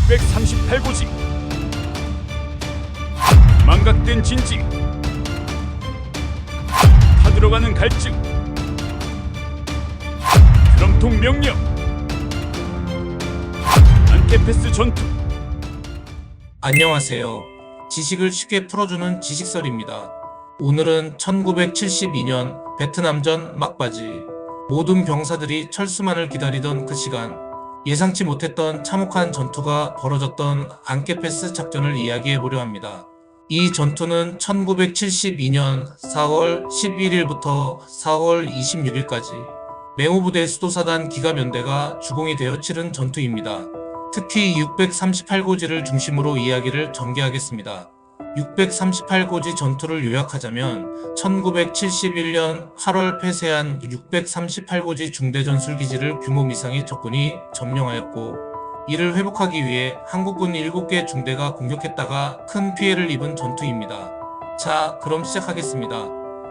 638고지, 망각된 진지, 타들어가는 갈증, 드럼통 명령, 안케페스 전투. 안녕하세요. 지식을 쉽게 풀어주는 지식설입니다. 오늘은 1972년 베트남전 막바지, 모든 병사들이 철수만을 기다리던 그 시간, 예상치 못했던 참혹한 전투가 벌어졌던 안케페스 작전을 이야기해보려 합니다. 이 전투는 1972년 4월 11일부터 4월 26일까지 맹호부대 수도사단 기갑연대가 주공이 되어 치른 전투입니다. 특히 638고지를 중심으로 이야기를 전개하겠습니다. 638고지 전투를 요약하자면 1971년 8월 폐쇄한 638고지 중대전술기지를 규모 미상의 적군이 점령하였고, 이를 회복하기 위해 한국군 7개 중대가 공격했다가 큰 피해를 입은 전투입니다. 자, 그럼 시작하겠습니다.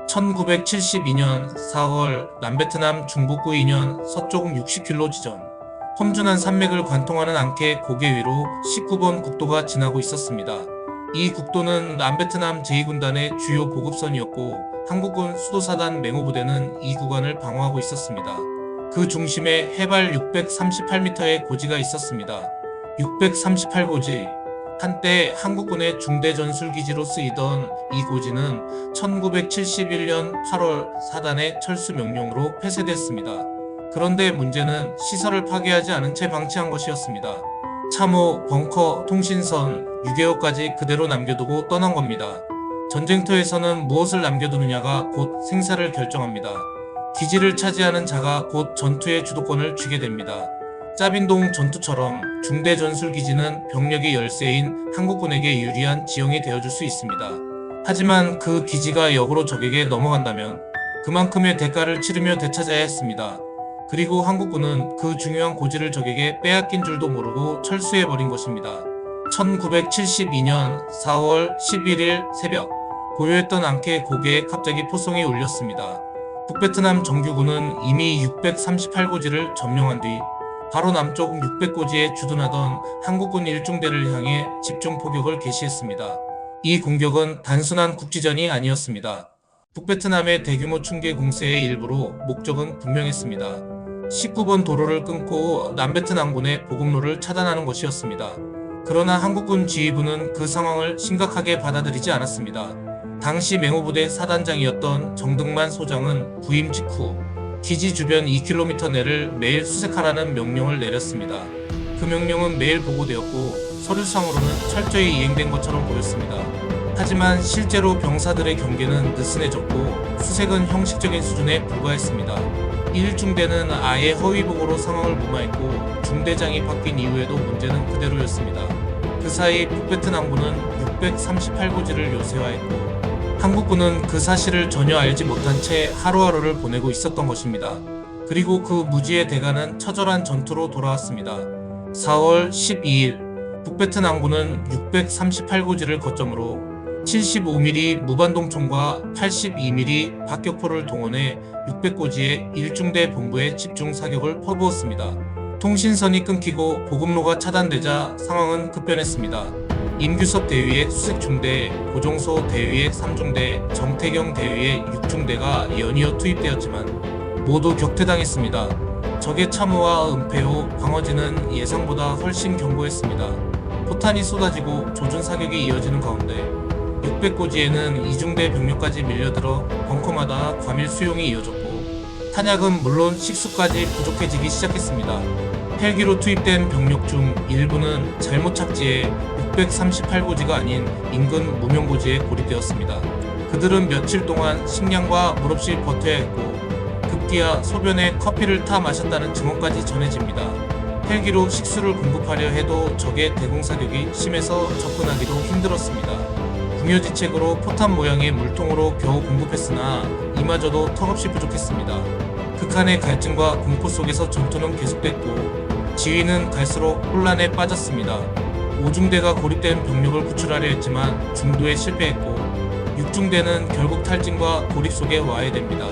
1972년 4월 남베트남 중북부 2년 서쪽 60km 지점, 험준한 산맥을 관통하는 앙케 고개 위로 19번 국도가 지나고 있었습니다. 이 국도는 남베트남 제2군단의 주요 보급선이었고, 한국군 수도사단 맹호부대는 이 구간을 방어하고 있었습니다. 그 중심에 해발 638m의 고지가 있었습니다. 638고지, 한때 한국군의 중대전술기지로 쓰이던 이 고지는 1971년 8월 사단의 철수 명령으로 폐쇄됐습니다. 그런데 문제는 시설을 파괴하지 않은 채 방치한 것이었습니다. 참호, 벙커, 통신선, 유계어까지 그대로 남겨두고 떠난 겁니다. 전쟁터에서는 무엇을 남겨두느냐가 곧 생사를 결정합니다. 기지를 차지하는 자가 곧 전투의 주도권을 쥐게 됩니다. 짜빈동 전투처럼 중대전술기지는 병력이 열세인 한국군에게 유리한 지형이 되어줄 수 있습니다. 하지만 그 기지가 역으로 적에게 넘어간다면 그만큼의 대가를 치르며 되찾아야 했습니다. 그리고 한국군은 그 중요한 고지를 적에게 빼앗긴 줄도 모르고 철수해버린 것입니다. 1972년 4월 11일 새벽, 고요했던 앙케 고개에 갑자기 포성이 울렸습니다. 북베트남 정규군은 이미 638고지를 점령한 뒤 바로 남쪽 600고지에 주둔하던 한국군 1중대를 향해 집중 포격을 개시했습니다. 이 공격은 단순한 국지전이 아니었습니다. 북베트남의 대규모 충계 공세의 일부로 목적은 분명했습니다. 19번 도로를 끊고 남베트남군의 보급로를 차단하는 것이었습니다. 그러나 한국군 지휘부는 그 상황을 심각하게 받아들이지 않았습니다. 당시 맹호부대 사단장이었던 정등만 소장은 부임 직후 기지 주변 2km 내를 매일 수색하라는 명령을 내렸습니다. 그 명령은 매일 보고되었고 서류상으로는 철저히 이행된 것처럼 보였습니다. 하지만 실제로 병사들의 경계는 느슨해졌고 수색은 형식적인 수준에 불과했습니다. 1중대는 아예 허위보고로 상황을 무마했고 중대장이 바뀐 이후에도 문제는 그대로였습니다. 그 사이 북베트남군은 638고지를 요새화했고, 한국군은 그 사실을 전혀 알지 못한 채 하루하루를 보내고 있었던 것입니다. 그리고 그 무지의 대가는 처절한 전투로 돌아왔습니다. 4월 12일, 북베트남군은 638고지를 거점으로 75mm 무반동총과 82mm 박격포를 동원해 600고지의 1중대 본부에 집중 사격을 퍼부었습니다. 통신선이 끊기고 보급로가 차단되자 상황은 급변했습니다. 임규섭 대위의 수색중대, 고종소 대위의 3중대, 정태경 대위의 6중대가 연이어 투입되었지만 모두 격퇴당했습니다. 적의 참호와 은폐호, 광어지는 예상보다 훨씬 견고했습니다. 포탄이 쏟아지고 조준 사격이 이어지는 가운데 600고지에는 2중대 병력까지 밀려들어 벙커마다 과밀 수용이 이어졌고, 탄약은 물론 식수까지 부족해지기 시작했습니다. 헬기로 투입된 병력 중 일부는 잘못 착지해 638고지가 아닌 인근 무명고지에 고립되었습니다. 그들은 며칠 동안 식량과 물 없이 버텨야 했고, 급기야 소변에 커피를 타 마셨다는 증언까지 전해집니다. 헬기로 식수를 공급하려 해도 적의 대공사격이 심해서 접근하기도 힘들었습니다. 궁여지책으로 포탄 모양의 물통으로 겨우 공급했으나 이마저도 턱없이 부족했습니다. 극한의 갈증과 공포 속에서 전투는 계속됐고, 지휘는 갈수록 혼란에 빠졌습니다. 5중대가 고립된 병력을 구출하려 했지만 중도에 실패했고, 6중대는 결국 탈진과 고립 속에 와해됩니다.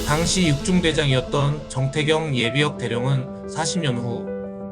당시 6중대장이었던 정태경 예비역 대령은 40년 후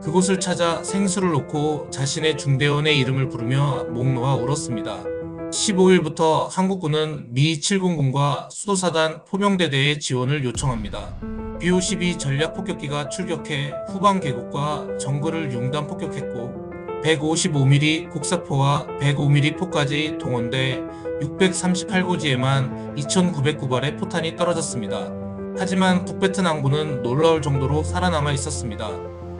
그곳을 찾아 생수를 놓고 자신의 중대원의 이름을 부르며 목 놓아 울었습니다. 15일부터 한국군은 미 7공군과 수도사단 포병대대의 지원을 요청합니다. BO-12 전략폭격기가 출격해 후방 계곡과 정글을 융단 폭격했고 155mm 곡사포와 105mm 포까지 동원돼 638고지에만 2,909발의 포탄이 떨어졌습니다. 하지만 북베트남군은 놀라울 정도로 살아남아 있었습니다.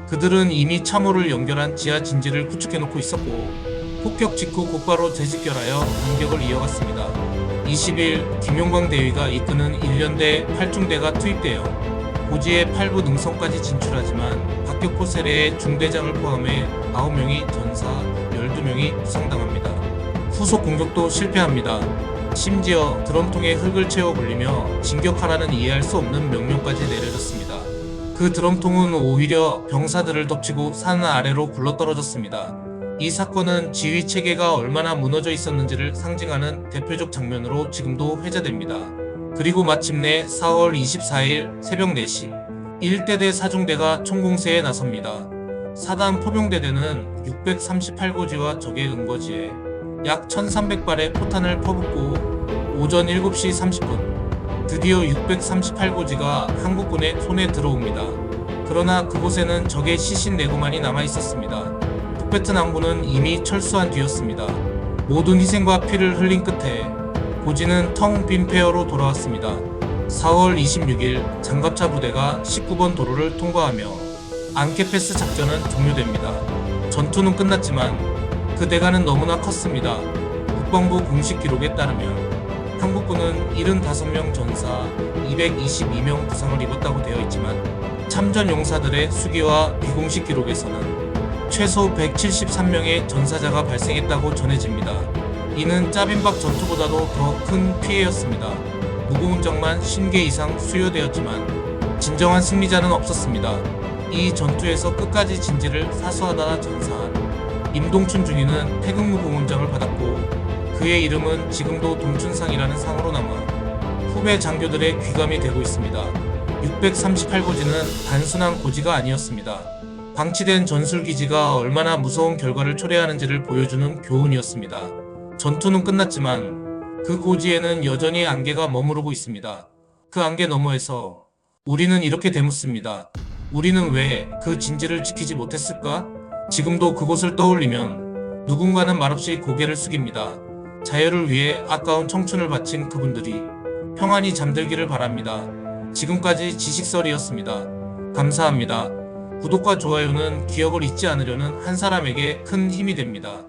그들은 이미 참호를 연결한 지하 진지를 구축해놓고 있었고 폭격 직후 곧바로 재집결하여 공격을 이어갔습니다. 20일 김용광 대위가 이끄는 1년대 8중대가 투입되어 고지의 8부 능선까지 진출하지만 박격포 세례의 중대장을 포함해 9명이 전사, 12명이 부상당합니다. 후속 공격도 실패합니다. 심지어 드럼통에 흙을 채워 굴리며 진격하라는 이해할 수 없는 명령까지 내려졌습니다. 그 드럼통은 오히려 병사들을 덮치고 산 아래로 굴러떨어졌습니다. 이 사건은 지휘 체계가 얼마나 무너져 있었는지를 상징하는 대표적 장면으로 지금도 회자됩니다. 그리고 마침내 4월 24일 새벽 4시 1대대 4중대가 총공세에 나섭니다. 4단 포병대대는 638고지와 적의 응거지에 약 1300발의 포탄을 퍼붓고 오전 7시 30분 드디어 638고지가 한국군의 손에 들어옵니다. 그러나 그곳에는 적의 시신 내구만이 남아 있었습니다. 북베트남군은 이미 철수한 뒤였습니다. 모든 희생과 피를 흘린 끝에 고지는 텅 빈 폐허로 돌아왔습니다. 4월 26일 장갑차 부대가 19번 도로를 통과하며 앙케패스 작전은 종료됩니다. 전투는 끝났지만 그 대가는 너무나 컸습니다. 국방부 공식 기록에 따르면 한국군은 75명 전사, 222명 부상을 입었다고 되어 있지만 참전 용사들의 수기와 비공식 기록에서는 최소 173명의 전사자가 발생했다고 전해집니다. 이는 짜빈박 전투보다도 더 큰 피해였습니다. 무거운 적만 50개 이상 수요되었지만 진정한 승리자는 없었습니다. 이 전투에서 끝까지 진지를 사수하다가 전사한 임동춘 중위는 태극무 공훈장을 받았고 그의 이름은 지금도 동춘상이라는 상으로 남아 후배 장교들의 귀감이 되고 있습니다. 638고지는 단순한 고지가 아니었습니다. 방치된 전술기지가 얼마나 무서운 결과를 초래하는지를 보여주는 교훈이었습니다. 전투는 끝났지만 그 고지에는 여전히 안개가 머무르고 있습니다. 그 안개 너머에서 우리는 이렇게 되묻습니다. 우리는 왜 그 진지를 지키지 못했을까? 지금도 그곳을 떠올리면 누군가는 말없이 고개를 숙입니다. 자유를 위해 아까운 청춘을 바친 그분들이 평안히 잠들기를 바랍니다. 지금까지 지식설이었습니다. 감사합니다. 구독과 좋아요는 기억을 잊지 않으려는 한 사람에게 큰 힘이 됩니다.